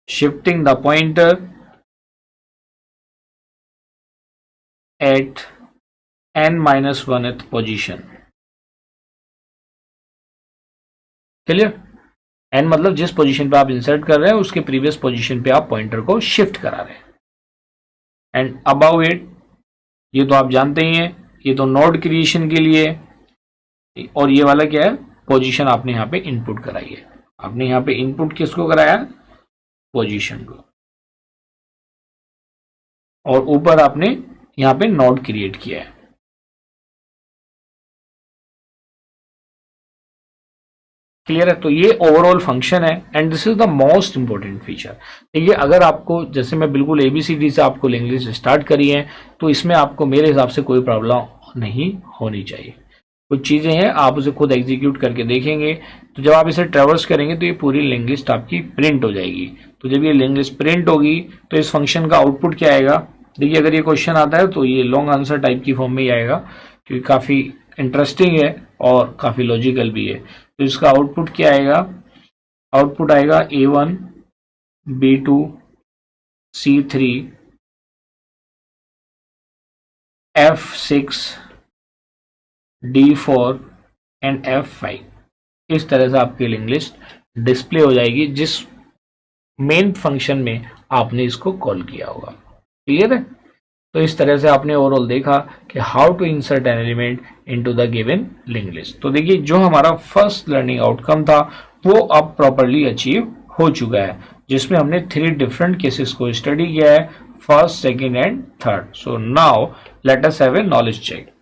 Shifting the pointer at n-1th position. Clear? n मतलब जिस पोजीशन पे आप इंसर्ट कर रहे हैं उसके प्रीवियस पोजीशन पे आप पॉइंटर को शिफ्ट करा रहे हैं। एंड अबाउ इट, ये तो आप जानते ही हैं, ये तो नोड क्रिएशन के लिए। और ये वाला क्या है? पोजीशन आपने यहाँ पे इनपुट कराई है। आपने यहाँ पे इनपुट किसको कराया? पोजीशन को। और ऊपर आपने यहाँ पे नोड क्रिएट किया है। क्लियर है? तो ये ओवरऑल फंक्शन है and this is the most important feature. देखिए, अगर आपको, जैसे मैं बिल्कुल एबीसीडी से आपको इंग्लिश स्टार्ट करी है, तो इसमें आपको मेरे हिसाब से कोई प्रॉब्लम नहीं होनी चाहिए। कुछ चीजें हैं, आप उसे खुद एग्जीक्यूट करके देखेंगे, तो जब आप इसे ट्रेवर्स करेंगे तो ये पूरी लिंक लिस्ट आपकी प्रिंट हो जाएगी। तो जब ये लिंक लिस्ट प्रिंट होगी तो इस फंक्शन का आउटपुट क्या आएगा? देखिए, अगर ये क्वेश्चन आता है तो ये लॉन्ग आंसर टाइप की फॉर्म में ही आएगा, क्योंकि काफी इंटरेस्टिंग है और काफी लॉजिकल भी है। तो इसका आउटपुट क्या आएगा? आउटपुट आएगा A1, B2, C3, F6, D4 and F5। इस तरह से आपकी लिंक लिस्ट डिस्प्ले हो जाएगी जिस मेन फंक्शन में आपने इसको कॉल किया होगा। क्लियर है? तो इस तरह से आपने ओवरऑल देखा कि how to insert an element into the given link list. तो देखिए, जो हमारा फर्स्ट लर्निंग आउटकम था वो अब प्रॉपर्ली अचीव हो चुका है, जिसमें हमने 3 डिफरेंट केसेस को स्टडी किया है, first, second and third. So now let us have a knowledge check.